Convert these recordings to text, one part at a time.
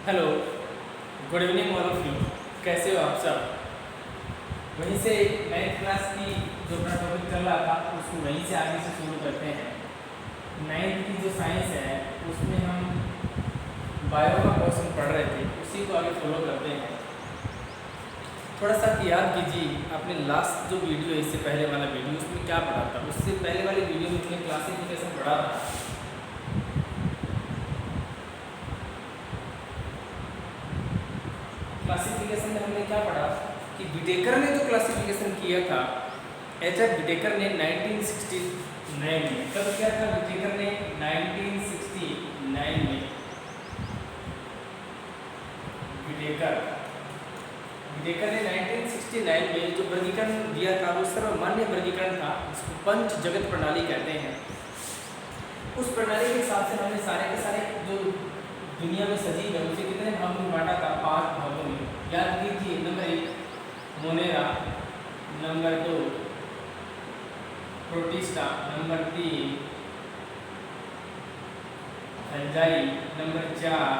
Hello, good evening all of you. कैसे हो आप सब? वहीं से 9th क्लास की जो अपना टॉपिक चल रहा था उसको वहीं से आगे से शुरू करते हैं। 9th की जो साइंस है उसमें हम बायो का क्वेश्चन पढ़ रहे थे, उसी को आगे फॉलो करते हैं। थोड़ा सा याद कीजिए आपने लास्ट जो वीडियो है इससे पहले वाला वीडियो उसमें क्या पढ़ा था। उससे पहले वाली वीडियो में हमने क्लासिफिकेशन पढ़ा था। क्लासिफिकेशन में हमने क्या पढ़ा कि विटेकर ने जो क्लासिफिकेशन किया था, एच.एफ. विटेकर ने 1969 में, कब किया था विटेकर ने? 1969 में। विटेकर ने 1969 में जो वर्गीकरण दिया था वो सर्वमान्य वर्गीकरण था, जिसको पंच जगत प्रणाली कहते हैं। उस प्रणाली के हिसाब से हमने सारे के सारे जो दुनिया में सजीव है उसे कितने भागों में बांटा था? 5 भागों में। याद कीजिए, number 1 Monera, number 2 protista, number 3 fungi, number 4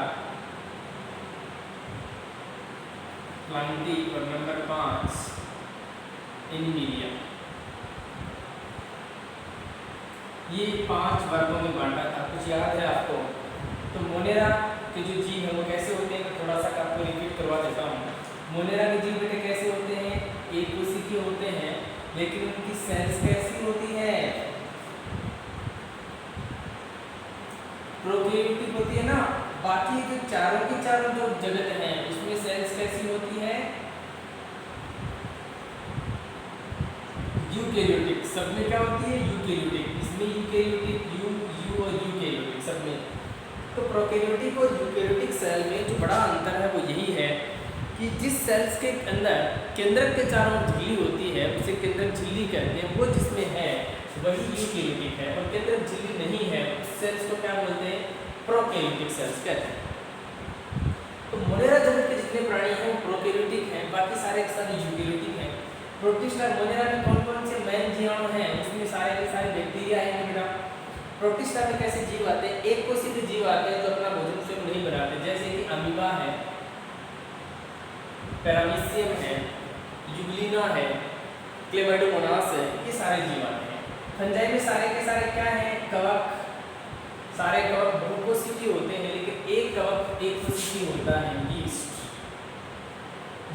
Plantae और नंबर 5 एनिमीलिया। ये 5 वर्गों में बांटा था। कुछ याद है आपको? तो मोनेरा के जो जीव है वो कैसे होते हैं? थोड़ा सा आपको रिपीट करवा देता हूँ। मोनेरा के जीव बेटे कैसे होते हैं? एक कोशिकीय होते हैं, लेकिन उनकी सेल्स कैसी होती है? प्रोकैरियोटिक होती है ना। बाकी जो चारों के चारों जो जगत है उसमें सेल्स कैसी होती है? यूकेरियोटिक। सब में क्या होती है? यूकेरियोटिक। इसमें यूकेरियोटिक, यू और यूकेरियोटिक सब में। तो प्रोकैरियोटिक और यूकेरियोटिक सेल में जो बड़ा अंतर है वो यही है कि जिस सेल्स के अंदर केंद्रक के चारों ओर झिल्ली होती है उसे केंद्रक झिल्ली कहते हैं, वो जिसमें है वही यूकेरियोटिक है। और केंद्रक झिल्ली नहीं है उस सेल्स को क्या बोलते हैं? प्रोकैरियोटिक सेल्स कहते हैं। तो मोनेरा जगत के जितने प्राणी हैं वो प्रोकैरियोटिक हैं, बाकी सारे के सारे यूकेरियोटिक हैं। प्रोटिस्टा मोनेरा में कौन कौन से मेन जीवाणु हैं? उसमें सारे के सारे बैक्टीरिया आएंगे बेटा। प्रोटिस्टा में कैसे जीव आते हैं? एक कोशिकीय जीव आते हैं जो अपना भोजन स्वयं नहीं बनाते, जैसे कि अमीबा है, पैरामीशियम है, यूग्लिना है, क्लेमाइडोमोनास है, ये सारे जीव आते हैं। फंजाई में सारे के सारे क्या हैं? कवक। सारे कवक बहुकोशिकीय होते हैं, लेकिन एक कवक एक कोशिकीय होता है, यीस्ट।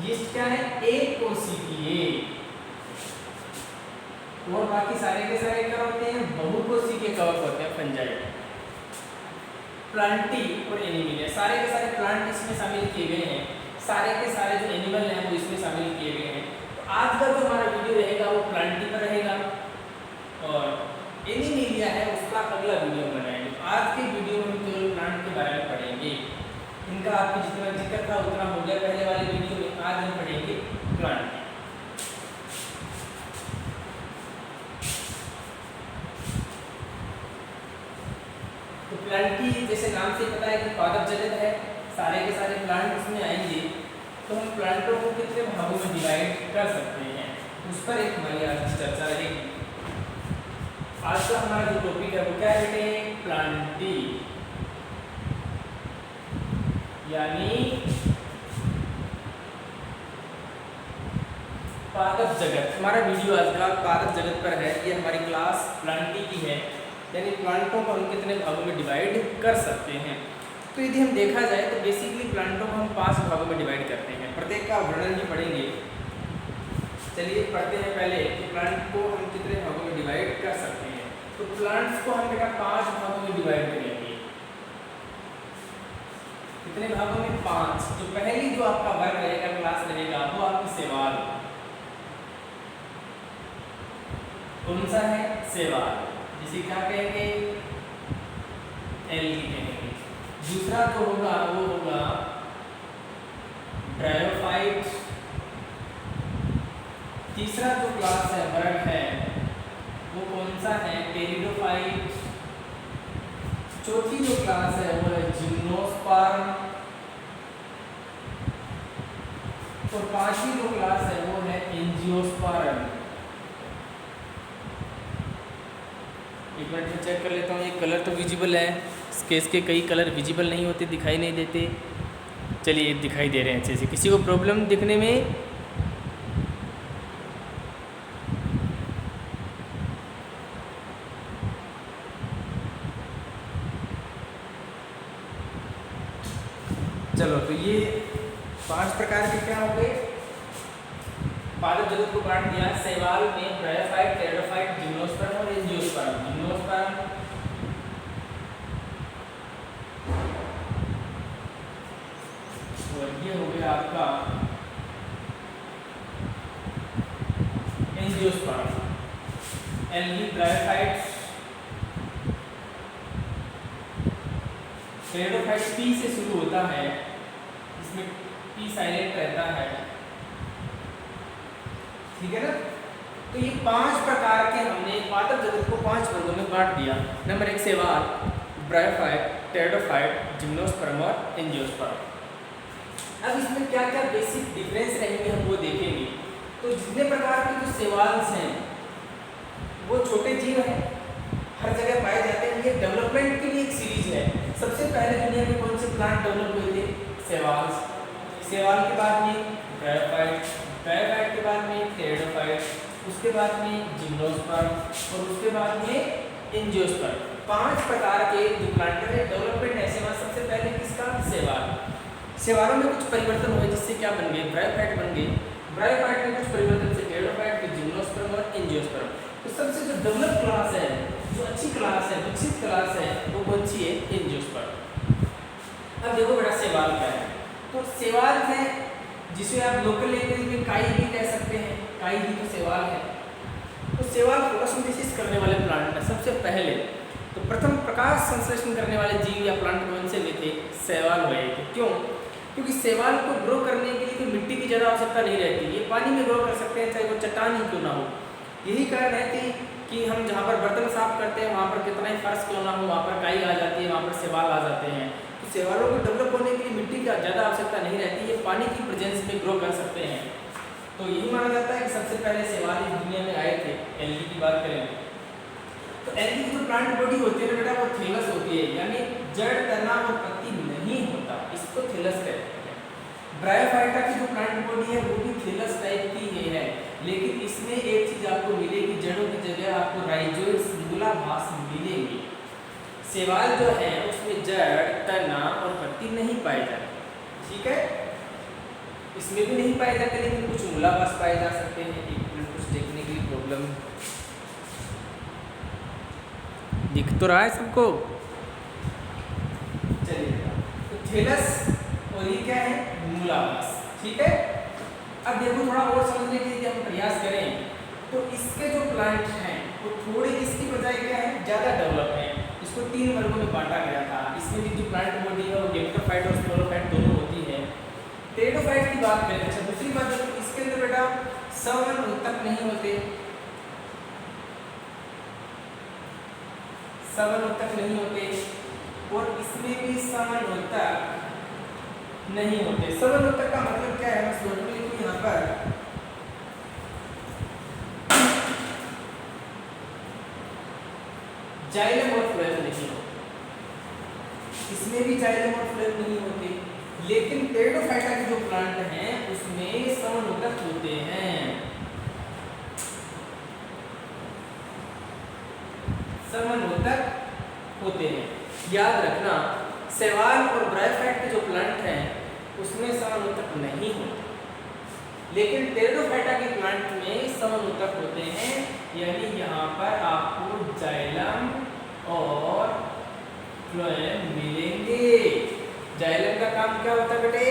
यीस्ट क्या है? एक कोशिकीय। और बाकी सारे के सारे क्या होते हैं? बहुकोशिकीय कवक होते हैं फंजाई। प्लांटी और एनिमल, सारे के सारे प्लांट इसमें शामिल किए गए हैं, सारे के सारे जो एनिमल हैं वो इसमें शामिल किए गए हैं। तो आज का जो हमारा वीडियो रहेगा वो प्लांटी पर रहेगा और एनिमीलिया है उसका अगला वीडियो बनाएंगे। आज के वीडियो में हम केवल प्लांट के बारे में पढ़ेंगे। इनका आपको जितना जिक्र था उतना हो गया पहले वाले वीडियो में। आज हम पढ़ेंगे प्लांट। तो प्लांटी जैसे नाम से पता है कि पादप जगत है, सारे के सारे प्लांट उसमें आएंगे। तो हम प्लांटों को कितने भागों में डिवाइड कर सकते हैं उस पर एक हमारी आज की चर्चा रहेगी। आज का हमारा जो टॉपिक है वो क्या है बेटे? प्लांटी, यानी पादप जगत। हमारा वीडियो आज का पादप जगत पर है। ये हमारी क्लास प्लांटी की है, यानी प्लांटों को हम कितने भागों में डिवाइड कर सकते हैं। तो यदि हम देखा जाए तो बेसिकली प्लांटों को हम 5 भागों में डिवाइड करते हैं। प्रत्येक का वर्णन भी पढ़ेंगे। चलिए पढ़ते हैं पहले कि प्लांट को हम कितने भागों में डिवाइड कर सकते हैं। तो प्लांट्स को हम बेटा 5 भागों में डिवाइड करेंगे। कितने भागों में? 5। जो पहली जो आपका वर्ग रहेगा, क्लास रहेगा, वो आपकी शैवाल। कौन सा है? शैवाल, जिसे क्या कहेंगे? एल्गी कहेंगे। दूसरा जो होगा वो होगा ब्रायोफाइट। तीसरा जो क्लास है, वर्ग है, वो कौन सा है? टेरिडोफाइट। चौथी जो क्लास है वो है जिम्नोस्पर्म। और 5वीं जो क्लास है वो है एंजियोस्पर्म। एक मिनट में चेक कर लेता हूँ। ये कलर तो विजिबल है, इसके कई कलर विजिबल नहीं होते, दिखाई नहीं देते। चलिए दिखाई दे रहे हैं अच्छे से, किसी को प्रॉब्लम दिखने में? चलो, तो ये 5 प्रकार के क्या हो गए? पादप जगत को बांट दिया। शैवाल में ब्रायोफाइट, टेरिडोफाइट, जिम्नोस्पर्म और एंजियोस्पर्म। जिम्नोस्पर्म और ये हो गया आपका angiosperm. Algae bryophytes, pteridophyte P से शुरू होता है, इसमें पी साइलेंट रहता है, ठीक है ना। तो ये 5 प्रकार के हमने पादप जगत को 5 वर्गों में बांट दिया। नंबर 1 शैवाल, ब्रायोफाइट, टेरिडोफाइट, जिम्नोस्पर्म और एंजियोस्पर्म। अब इसमें क्या क्या बेसिक डिफरेंस रहेंगे हम वो देखेंगे। तो जितने प्रकार के जो शैवाल्स हैं वो छोटे जीव हैं, हर जगह पाए जाते हैं। ये डेवलपमेंट के लिए एक सीरीज है। सबसे पहले दुनिया में कौन से प्लांट डेवलप हुए थे? शैवाल। शैवाल के बाद में ब्रायोफाइट, ब्रायोफाइट के बाद में टेरिडोफाइट, उसके बाद में जिम्नोस्पर्म और उसके बाद में एंजियोस्पर्म। 5 प्रकार के जो प्लांट है डेवलपमेंट है शैवाल। सबसे पहले किसका? शैवाल। शैवालों में कुछ परिवर्तन हुए जिससे क्या बन गए? ब्रायोफाइट बन गए। ब्रायोफाइट में कुछ परिवर्तन से टेरिडोफाइट, फिर जिम्नोस्पर्म और एंजियोस्पर्म। तो सबसे जो डेवलप क्लास है, जो अच्छी क्लास है, विकसित क्लास है, वो कौन सी है? एंजियोस्पर्म। अब देखो बेटा शैवाल क्या है। तो शैवाल है जिसे आप लोकल लैंग्वेज में काई भी कह सकते हैं। काई भी तो शैवाल है। तो शैवाल फोटोसिंथेसिस करने वाले प्लांट है। सबसे पहले तो प्रथम प्रकाश संश्लेषण करने वाले जीव या प्लांट कौन से हुए थे? शैवाल हुए थे। क्यों? क्योंकि शैवाल को ग्रो करने के लिए तो मिट्टी की ज़्यादा आवश्यकता नहीं रहती, ये पानी में ग्रो कर सकते हैं, चाहे वो चट्टान ही क्यों ना हो। यही कारण है कि हम जहाँ पर बर्तन साफ करते हैं वहाँ पर कितना ही फर्श क्यों ना हो, वहाँ पर काई आ जाती है, वहाँ पर शैवाल आ जाते हैं। तो शैवालों को डेवलप होने के लिए मिट्टी की ज़्यादा आवश्यकता नहीं रहती, ये पानी की प्रेजेंस में ग्रो कर सकते हैं। तो यही माना जाता है कि सबसे पहले शैवाल इस दुनिया में आए थे। एल्गी की बात करें तो एल्गी की जो प्लांट बॉडी होती है ना बेटा, वो थैलस होती है, यानी जड़, तना और पत्ती नहीं होता, इसको थैलस कहते हैं। ब्रायोफाइटा की जो प्लांट बॉडी है वो भी थैलस टाइप की ही है, लेकिन इसमें एक चीज आपको मिलेगी, जड़ों की जगह आपको राइजोइड सिंगुला भास मिलेगी। शैवाल जो है उसमें जड़, तना और पत्ती नहीं पाए जाते, ठीक है, इसमें भी नहीं पाए जाते, लेकिन कुछ मूलाभास पाए जा सकते हैं। एक मिनट, कुछ टेक्निकली प्रॉब्लम दिख तो रहा है सबको? चलिए, तो थैलस और ये क्या है? मूलाभास, ठीक है। अब देखो थोड़ा और समझने के लिए हम प्रयास करें तो इसके जो प्लांट हैं वो थोड़े इसकी बजाय क्या है? ज़्यादा डेवलप है। इसको 3 वर्गों में बांटा गया था। इसमें भी जो प्लांट बॉडी है वो गेमेटोफाइट और स्पोरोफाइट दोनों होती है। टेरिडोफाइट की बात करें, अच्छा दूसरी बात है, इसके अंदर बेटा सवन उत्तक नहीं होते, सवन उत्तक नहीं होते, और इसमें भी सवन उत्तक नहीं होते। सवन उत्तक का मतलब क्या है? मैं सोच में लिखूं यहाँ पर, जाइलम और फ्लोएम नहीं होते, इसमें भी जाइलम और फ्लोएम नहीं होते, लेकिन टेरिडोफाइटा के जो प्लांट हैं उसमें सवन उत्तक होते हैं, सवन उत्तक होते हैं। याद रखना, शैवाल और ब्रायोफाइट के जो प्लांट हैं उसमें सवन उत्तक नहीं होते, लेकिन टेरिडोफाइटा के प्लांट में सवन उत्तक होते हैं, यानी यहाँ पर आपको जाइलम और फ्लोएम मिलेंगे। जाइलम का काम क्या होता है बेटे?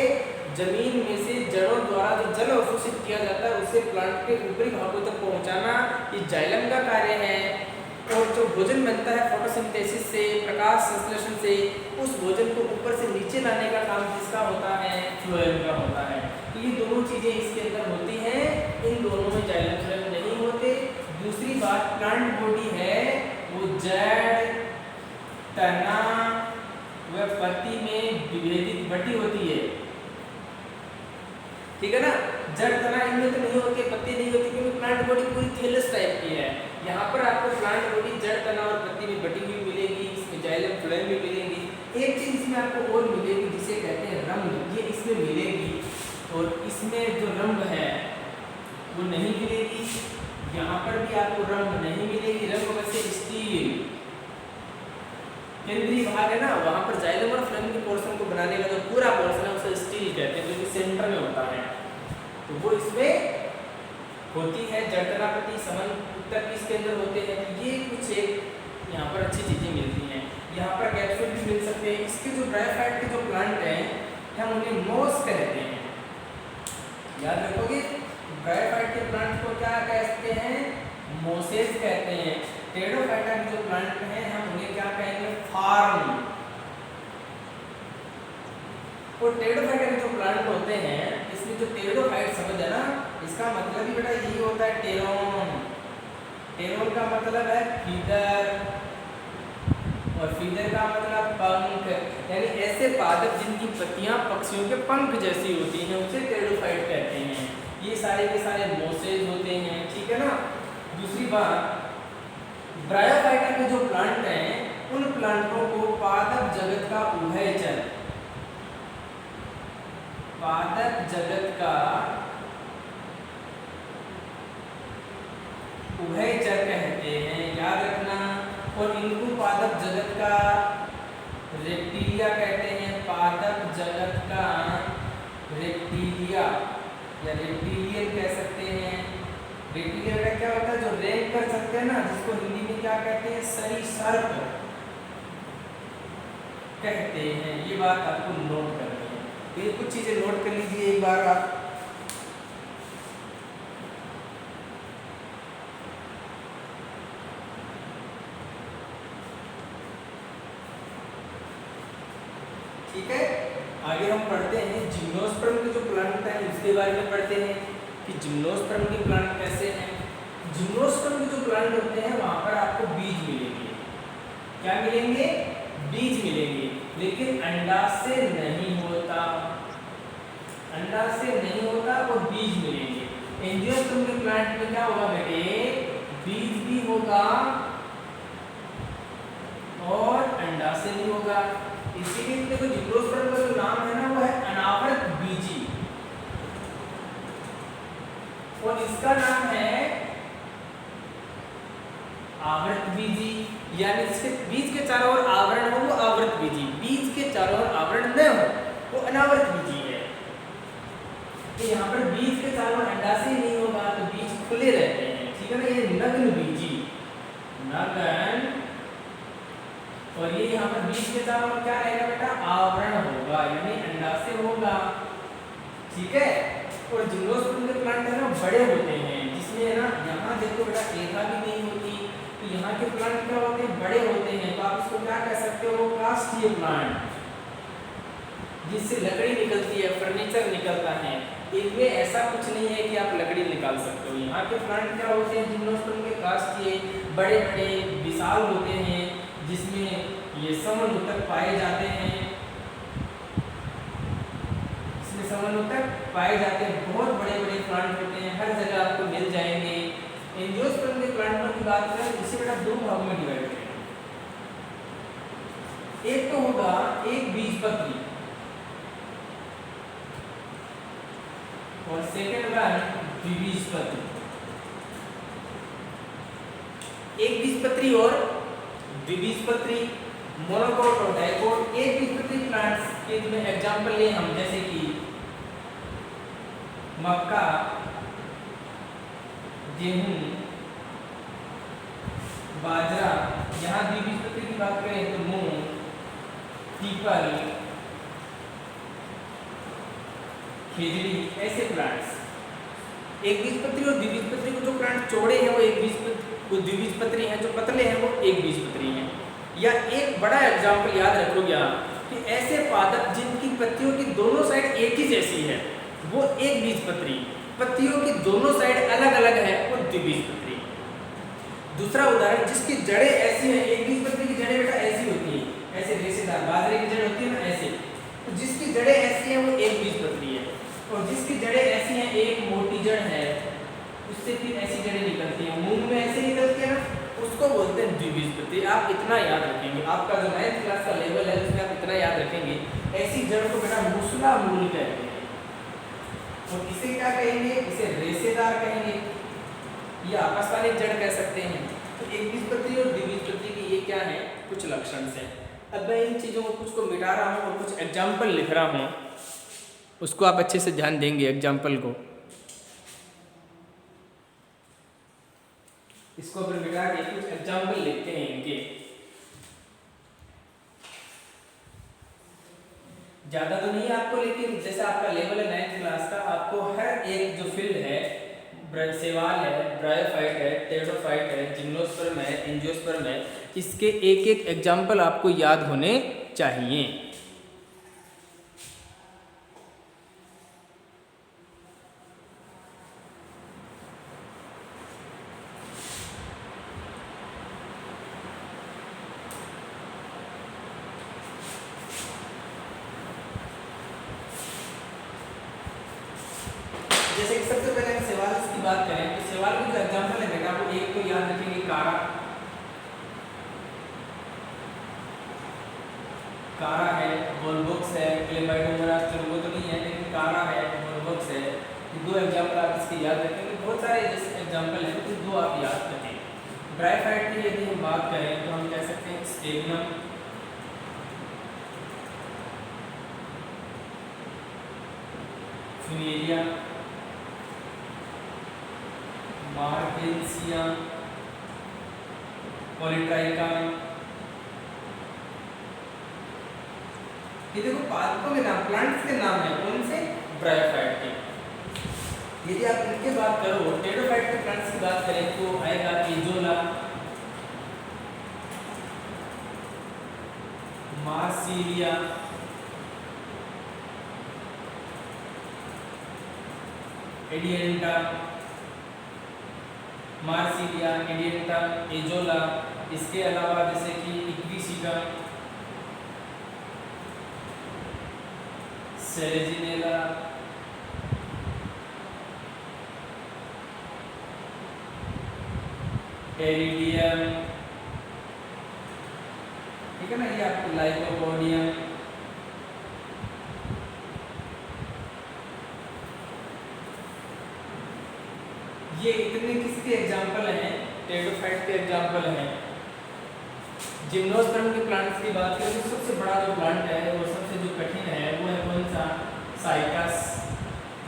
जमीन में से जड़ों द्वारा जो जल अवशोषित किया जाता है उसे प्लांट के ऊपरी भागों तक पहुंचाना, ये जाइलम का कार्य है। और जो भोजन बनता है फोटोसिंथेसिस से, प्रकाश संश्लेषण से, उस भोजन को ऊपर से नीचे लाने का काम किसका होता है? फ्लोएम का होता है। तो ये दोनों चीजें इसके अंदर होती हैं, इन दोनों में जाइलम फ्लोएम नहीं होते। दूसरी बात, प्लांट बॉडी है वो जड़, तना व पत्ती में विभेदित बटी होती है, ठीक है ना। जड़, तना इनमें तो नहीं होती, पत्ती नहीं होती, क्योंकि प्लांट बॉडी पूरी थैलस टाइप की है। यहाँ पर आपको प्लांट बॉडी जड़, तना और पत्ती में बटी हुई मिलेगी, इसमें जाइलम फ्लोएम भी मिलेंगी। एक चीज इसमें चीज़ आपको और मिलेगी जिसे कहते हैं रंग, ये इसमें मिलेगी, और इसमें जो रंग है वो नहीं मिलेगी। यहाँ पर भी आपको रंग नहीं मिलेगी। रंग वैसे स्टील केंद्रीय भाग है ना, वहाँ पर जाइलम और फ्लेम के पोर्शन को बनाने का जो पूरा पोर्शन है उसे स्टील कहते हैं, जो कि सेंटर में होता है, तो वो इसमें होती है। जठरापति समन उत्तर इसके अंदर होते हैं। ये कुछ एक यहाँ पर अच्छी चीज़ें मिलती हैं। यहाँ पर कैप्सूल भी मिल सकते हैं। इसके जो ब्रायोफाइट के जो प्लांट हैं हम उन्हें मोस कहते हैं, याद रखोगे। ब्रायोफाइट के प्लांट को क्या कहते हैं? मोसेस कहते हैं। टेरोफाइटा के जो प्लांट हैं हम उन्हें क्या कहेंगे? फार्म। और टेरोफाइटा के जो प्लांट होते हैं, इसमें जो टेरोफाइट शब्द है ना, इसका मतलब ही बेटा यही होता है टेरोन। टेरोन का मतलब है फीदर, और फीदर का मतलब पंख, यानी ऐसे पादप जिनकी पत्तियां पक्षियों के पंख जैसी होती हैं उसे टेरोफाइट कहते हैं। ये सारे के सारे मोसेज होते हैं, ठीक है ना। दूसरी बात, ब्रायोफाइटा के जो प्लांट हैं उन प्लांटों को पादप जगत का उभयचर, पादप जगत का उभयचर कहते हैं, याद रखना। और इनको पादप जगत का रेप्टिलिया कहते हैं। पादप जगत का रेप्टिलिया या रेप्टिलियन कह सकते हैं। रेप्टिलियन का क्या होता है? जो रैप कर सकते हैं ना, जिसको हिंदी में क्या कहते हैं? सरीसृप कहते हैं। ये बात आपको नोट करनी है। तो ये कुछ चीजें नोट कर लीजिए एक बार आप। ठीक है, आगे हम पढ़ते हैं जिम्नोस्पर्म के जो प्लांट हैं उसके बारे में पढ़ते हैं कि जिम्नोस्पर्म के प्लांट कैसे हैं। जिम्नोस्पर्म के जो प्लांट होते हैं वहां पर आपको बीज मिलेंगे। क्या मिलेंगे? बीज मिलेंगे, लेकिन अंडा से नहीं होता, अंडा से नहीं होता और बीज मिलेंगे। एंजियोस्पर्म के प्लांट में क्या होगा बेटे? बीज भी होगा और अंडा से नहीं होगा। इसीलिए देखो जिम्नोस्पर्म का जो नाम है ना वो है अनावृत बीजी, और इसका नाम है आवृत बीजी, यानी इसके बीज के चारों ओर आवरण हो वो आवृत बीजी, बीज के चारों ओर आवरण न हो वो अनावृत बीजी है। तो यहाँ पर बीज के चारों ओर अंडा से नहीं होगा तो बीज खुले रहते हैं, ठीक है ना। ये नग्न बीजी, नग्न, और ये यहाँ पर बीज के चारों ओर क्या रहेगा बेटा? आवरण होगा, यानी अंडा से होगा, ठीक है। और जिम्नोस्पर्म के प्लांट है ना बड़े होते हैं, जिसमें है ना यहाँ देखो बेटा रेखा भी नहीं होती, तो यहाँ के प्लांट क्या होते हैं? बड़े होते हैं। तो आप इसको क्या कह सकते हो? काष्ठीय प्लांट, जिससे लकड़ी निकलती है, फर्नीचर निकलता है। इनमें ऐसा कुछ नहीं है कि आप लकड़ी निकाल सकते हो। यहाँ के प्लांट क्या होते हैं? जिम्नोस्पर्म के काष्ठीय, बड़े बड़े विशाल होते हैं, जिसमें ये समन्वतक पाए जाते हैं, इसमें समन्वतक पाए जाते हैं। बहुत बड़े बड़े प्लांट होते हैं, हर जगह आपको मिल जाएंगे। एंजियोस्पर्म के प्लांटों की बात करें इसे बेटा दो भागों में डिवाइड करें। एक तो होगा एक बीजपत्री और सेकंड वन द्विबीजपत्री। एक बीजपत्री और द्विबीजपत्री, मोनोकोट और डाइकोट। एक बीजपत्री प्लांट्स के जो एग्जांपल ले हम, जैसे कि मक्का, गेहूं, बाजरा। यहाँ द्विबीजपत्री की बात करें तो मूंग, पीपल, खिजड़ी, ऐसे प्लांट्स। एक बीजपत्री और द्विबीजपत्री को जो प्लांट चौड़े हैं वो एक बीजपत्री, वो द्विबीजपत्री हैं, जो पतले हैं वो एक बीजपत्री हैं। या एक बड़ा एग्जाम्पल याद रखोगे आप कि ऐसे पादप जिनकी पत्तियों की दोनों साइड एक ही जैसी है वो एक बीजपत्री, पत्तियों की दोनों साइड अलग अलग है वो द्विबीजपत्री। दूसरा उदाहरण, जिसकी जड़ें ऐसी हैं, एक बीजपत्री की जड़ें बेटा ऐसी होती है, ऐसे रेशेदार, बाजरे की जड़ होती है ना ऐसे, तो जिसकी जड़ें ऐसी हैं वो एक बीजपत्री है। और जिसकी जड़ें ऐसी हैं, एक मोटी जड़ है उससे फिर ऐसी जड़ें निकलती हैं, मूंग में ऐसे निकलती है ना, उस उसको बोलते हैं द्विबीजपत्री। आप इतना याद रखेंगे, आपका जो 9th क्लास का लेवल है उसमें आप इतना याद रखेंगे, ऐसी जड़ को बेटा मूसला मूल कहते हैं। और इसे क्या कहेंगे, इसे रेशेदार कहेंगे या अपस्थानिक जड़ कह सकते हैं। तो एक बीजपत्री और द्विबीजपत्री की ये क्या है, कुछ लक्षण से। अब मैं इन चीज़ों को कुछ को मिटा रहा हूँ और कुछ एग्जाम्पल लिख रहा हूँ, उसको आप अच्छे से ध्यान देंगे एग्जाम्पल को। इसको फिर मिटा के कुछ एग्जाम्पल लिखते हैं इनके। ज़्यादा तो नहीं है आपको, लेकिन जैसे आपका लेवल है 9th क्लास का, आपको हर एक जो फील्ड है, शैवाल है, ब्रायोफाइट है, टेरोडोफाइट है, जिम्नोस्पर्म है, एंजियोस्पर्म है, इसके एक एक एग्जाम्पल आपको याद होने चाहिए। जैसे कि सबसे पहले हम शैवाल की बात करें तो शैवाल के जो एग्जाम्पल है बेटा, वो एक तो याद रखेंगे कारा, कारा है, वोल्वोक्स है, क्लेमाइडोमोनास, चलो वो तो नहीं है, लेकिन कारा है, वोल्वोक्स है। ये दो एग्जाम्पल आप इसके याद रखेंगे। बहुत सारे जैसे एग्जाम्पल हैं, तो दो आप याद रखें। ब्रायोफाइट की यदि हम बात करें तो हम कह सकते हैं स्टेगनम, फुनेरिया, मार्केंसिया, पॉलीट्राइका। ये देखो पादपों के नाम, प्लांट्स के नाम है, कौन से, ब्रायोफाइट के। यदि आप इनके बात करो, टेरोफाइट के प्लांट्स की बात करें तो आएगा एजोला, मार्सिलिया, एडिएंटा, मार्सिलिया, एडिएंटा, एजोला। इसके अलावा जैसे कि इक्विसिका, सेलेजिनेला, एरिडियम, ठीक है ना, ये आपको लाइकोपोडियम, ये इतने किसके एग्जाम्पल हैं, टेरोफाइट के एग्जाम्पल हैं। जिम्नोस्पर्म के प्लांट्स की बात करें तो सबसे बड़ा जो प्लांट है और सबसे जो कठिन है वो है कौन सा, साइकस।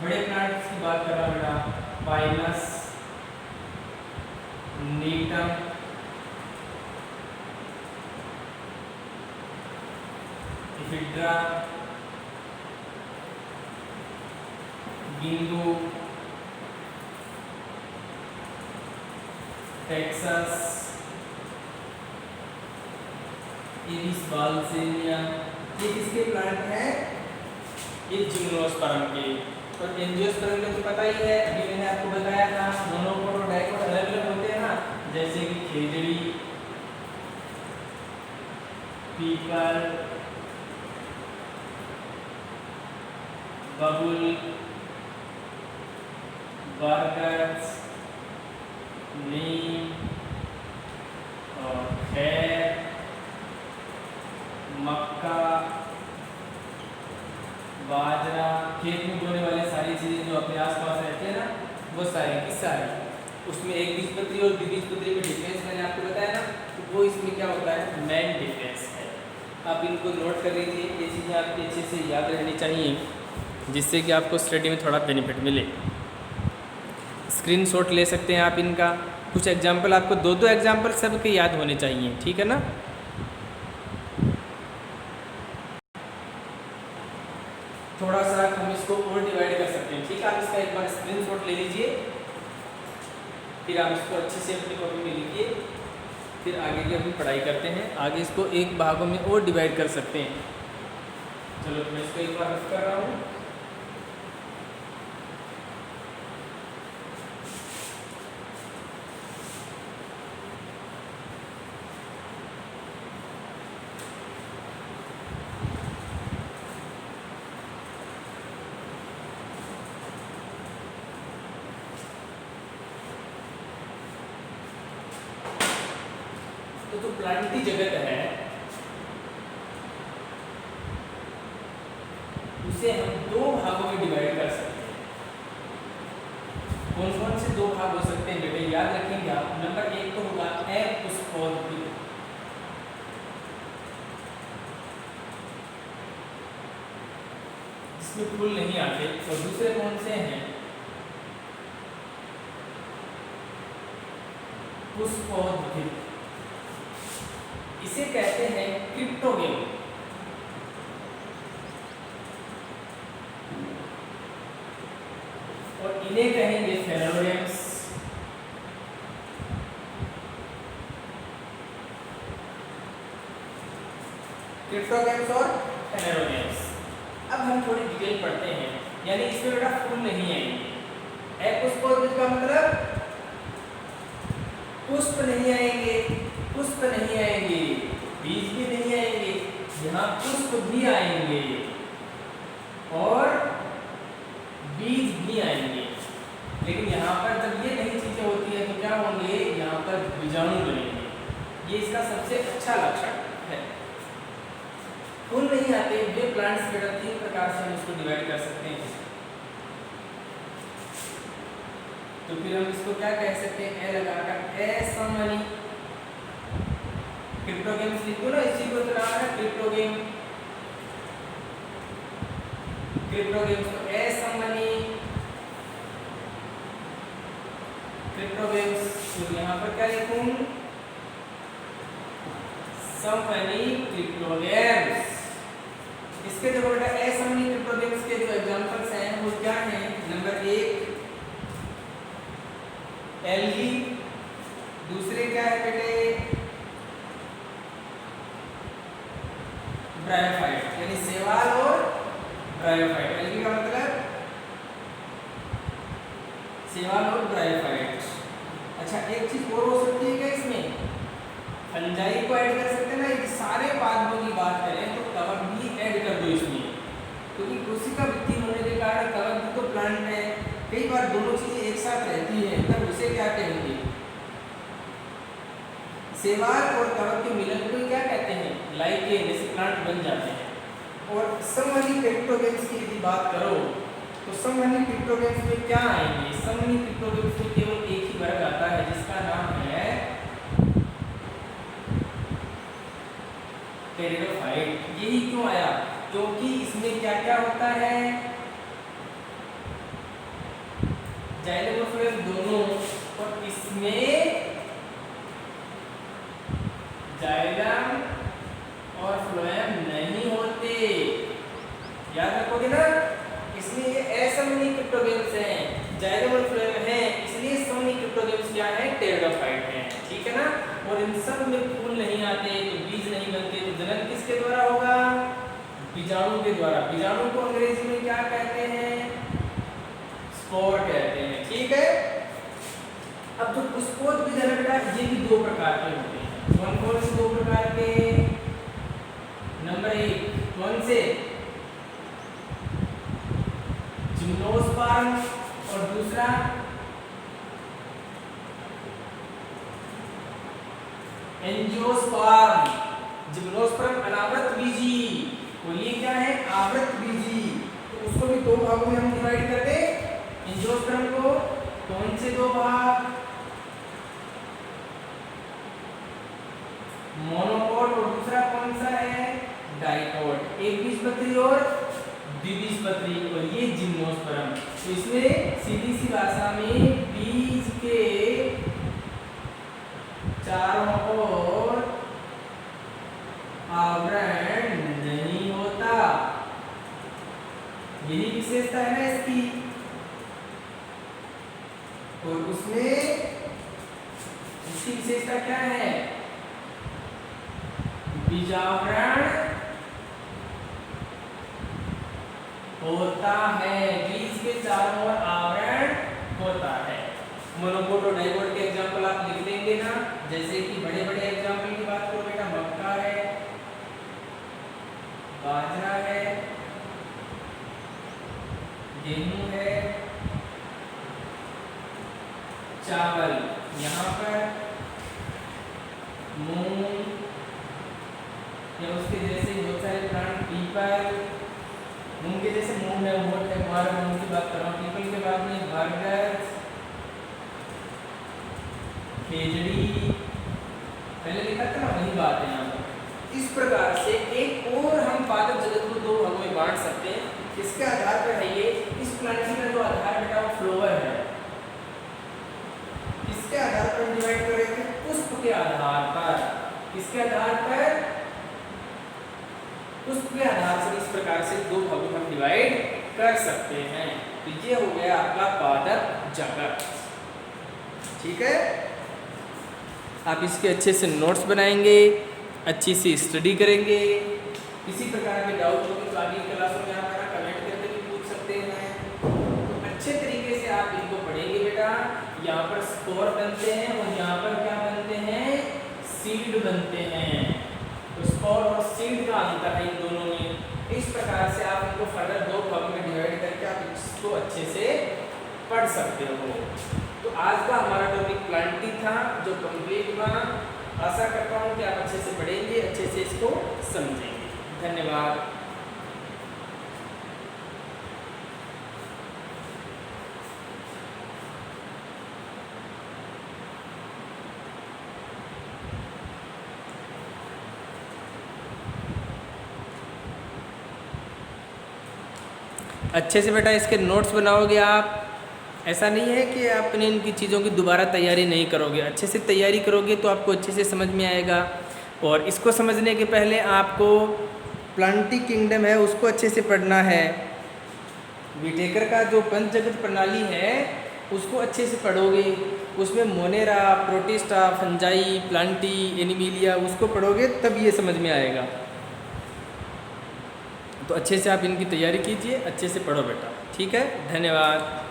बड़े प्लांट्स की बात कर रहा बेटा, पाइनस, नीटम, इफिड्रा, गिंगू, टेक्सास, इरिस बाल्सेनिया। ये किसके प्लांट हैं, ये जिम्नोस्पर्म के। और एंजियोस्पर्म में तो पता ही है, अभी मैंने आपको बताया था, मोनोकोट और डाइकोट अलग अलग होते हैं ना, जैसे कि खेजड़ी, पीपल, बबुल, बरगद, नीम और खैर, मक्का, बाजरा, खेत में बोने वाले सारी चीज़ें जो अपने आसपास रहते हैं ना, वो सारी की सारी। उसमें एक बीजपत्री और द्विबीजपत्री में डिफरेंस मैंने आपको बताया ना, तो वो इसमें क्या होता है, मेन डिफरेंस है। आप इनको नोट कर लीजिए, ये चीज़ें आपकी अच्छे से याद रहनी चाहिए, जिससे कि आपको स्टडी में थोड़ा बेनिफिट मिले। स्क्रीनशॉट ले सकते हैं आप इनका। कुछ एग्जाम्पल आपको दो दो एग्जाम्पल सबके याद होने चाहिए, ठीक है ना। थोड़ा सा हम इसको और डिवाइड कर सकते हैं, ठीक है। आप इसका एक बार स्क्रीनशॉट ले लीजिए, फिर आप इसको अच्छे से अपनी कॉपी में लिखिए, फिर आगे की अपनी पढ़ाई करते हैं। आगे इसको एक भागों में और डिवाइड कर सकते हैं। चलो मैं इसको एक बार रफ कर रहा हूँ। प्लांटी जगत है उसे हम दो भागों में डिवाइड कर सकते हैं। कौन कौन से दो भाग हो सकते हैं बेटे, याद रखेंगे आप। नंबर एक तो होगा अपुष्पोद्भिद, जिसमें फूल नहीं आते, और दूसरे कौन से हैं, पुष्पोद्भिद। इसे कहते हैं क्रिप्टोगेम। और इन्हें कहेंगे फेलोडेम्स। क्रिप्टोगेम्स और फेलोडेम्स। अब हम थोड़ी डिटेल पढ़ते हैं। यानी इसमें बेटा फूल नहीं आएंगे। अपुष्पोद्भिद का मतलब पुष्प नहीं आएंगे, पुष्प नहीं आएंगे, बीज भी नहीं आएंगे, यहाँ पुष्प भी आएंगे और बीज भी आएंगे। लेकिन यहाँ पर जब ये नई चीजें होती है तो क्या होंगे, यहाँ पर बीजाणु बनेंगे। ये इसका सबसे अच्छा लक्षण है। फूल नहीं आते, वे प्लांट्स बेटा तीन प्रकार से हम इसको डिवाइड कर सकते हैं। तो फिर हम इसको क्या कह सकते हैं, ए लगाकर असमनी। क्रिप्टोगेम्स लिखो ना, इसी को तो नाम है क्रिप्टोगेम। क्रिप्टोगेम्स तो असमनी क्रिप्टोगेम्स। तो यहाँ पर क्या लिखूं, समनी क्रिप्टोगेम्स। इसके जो बेटा असमनी क्रिप्टोगेम्स के जो एग्जांपल्स हैं वो क्या हैं, नंबर एक एल्गी, दूसरे क्या है बेटे ब्रायोफाइट, यानी शैवाल और ब्रायोफाइट। एल्गी का मतलब शैवाल और ब्रायोफाइट। अच्छा एक चीज और हो सकती है क्या इसमें, फंजाई को ऐड कर सकते हैं ना। ये सारे पादपों की बात करें तो कवक भी ऐड कर दो इसमें, क्योंकि कोशिका वृद्धि होने के कारण कवक भी तो प्लांट है। कई बार दोनों चीजें एक साथ रहती है, तब उसे क्या कहेंगे, शैवाल और कवक के मिलन को क्या कहते हैं, लाइकेन, जैसे प्लांट बन जाते हैं। और समवनी क्रिप्टोगेम्स की यदि बात करो तो समवनी क्रिप्टोगेम्स में क्या आएंगे, समवनी क्रिप्टोगेम्स में केवल एक ही वर्ग आता है जिसका नाम है टेरिडोफाइट। यही क्यों आया, क्योंकि इसमें क्या क्या होता है, जाइलम और फ्लोएम दोनों, और इसमें जाइलम और फ्लोएम नहीं होते। याद रखोगे ना, इसलिए ये असमनी क्रिप्टोगेम्स हैं, जाइलम और फ्लोएम हैं, इसलिए समनी क्रिप्टोगेम्स क्या है, टेरिडोफाइट हैं। ठीक है ना। और इन सब में फूल नहीं आते, तो बीज नहीं बनते, तो जनन किसके द्वारा होगा, बीजाणु के द्वारा। बीजाणु को अंग्रेजी में क्या कहते हैं, स्पोर कहते हैं। ठीक है। अब जो पुष्पोद्भिद है बेटा, ये भी दो प्रकार के होते हैं। कौन कौन से दो प्रकार के, नंबर एक कौन से, जिम्नोस्पर्म, और दूसरा एंजियोस्पर्म। जिम्नोस्पर्म अनावृत बीजी, और ये क्या है, आवृत बीजी। तो उसको भी दो भागों में हम डिवाइड कर दें। एंजियोस्पर्म को कौन से दो भाग, मोनोकोट, और दूसरा कौन सा है, डाइकोट। एक बीजपत्री और द्विबीजपत्री, और ये जिम्नोस्पर्म। तो इसमें सीधी सी भाषा में बीज के चारों ओर आवरण नहीं होता, यही विशेषता है ना इसकी। और उसमें इसकी विशेषता क्या है, बीजावरण होता है, बीज के चारों ओर आवरण होता है। मोनोकोट और डाइकोट के एग्जाम्पल आप लिख देंगे ना, जैसे कि बड़े बड़े एग्जाम्पल की बात करो बेटा, मक्का है, बाजरा है, गेहूं है, चावल, यहाँ पर मूंग, या उसके जैसे बहुत सारे प्लांट, पीपल, मूंग के जैसे मूंग है, वोट है, गुआर है, मूंग की बात कर रहा हूँ। पीपल के बाद में बरगद, खेजड़ी, पहले लिखा था ना, वही बात है यहाँ पर। इस प्रकार से एक और हम पादप जगत को दो भागों में बांट सकते हैं। इसके आधार पर है ये, इस प्लांटिंग का जो आधार बेटा वो फ्लोवर है। इसके आधार पर डिवाइड करेंगे, पुष्प के आधार पर। किसके आधार पर? पुष्प के आधार से इस प्रकार से दो भागों में हम डिवाइड कर सकते हैं। तो ये हो गया आपका पादप जगत। ठीक है, आप इसके अच्छे से नोट्स बनाएंगे, अच्छी सी स्टडी करेंगे। किसी प्रकार के डाउट हो तो आगे क्लासों में आप कमेंट करके भी पूछ सकते हैं। तो अच्छे तरीके से आप इनको पढ़ेंगे बेटा। यहाँ पर स्पोर बनते हैं और यहाँ पर क्या बनते हैं? सीड बनते हैं। तो स्पोर और सीड का अंतर है इन दोनों में। इस प्रकार से आप इनको फर्दर दो भागों में डिवाइड करके आप इसको अच्छे से पढ़ सकते हो। तो आज का हमारा टॉपिक प्लांटिंग था, जो कंप्लीट हुआ। आशा करता हूँ कि आप अच्छे से पढ़ेंगे, अच्छे से इसको समझेंगे। धन्यवाद। अच्छे से बेटा इसके नोट्स बनाओगे आप। ऐसा नहीं है कि आपने इनकी चीज़ों की दोबारा तैयारी नहीं करोगे। अच्छे से तैयारी करोगे तो आपको अच्छे से समझ में आएगा। और इसको समझने के पहले आपको प्लांटिंग किंगडम है उसको अच्छे से पढ़ना है। विटेकर का जो पंचजगत प्रणाली है उसको अच्छे से पढ़ोगे। उसमें Monera, protista, fungi, Plantae, Animalia, उसको पढ़ोगे तब ये समझ में आएगा। तो अच्छे से आप इनकी तैयारी कीजिए, अच्छे से पढ़ो बेटा। ठीक है, धन्यवाद।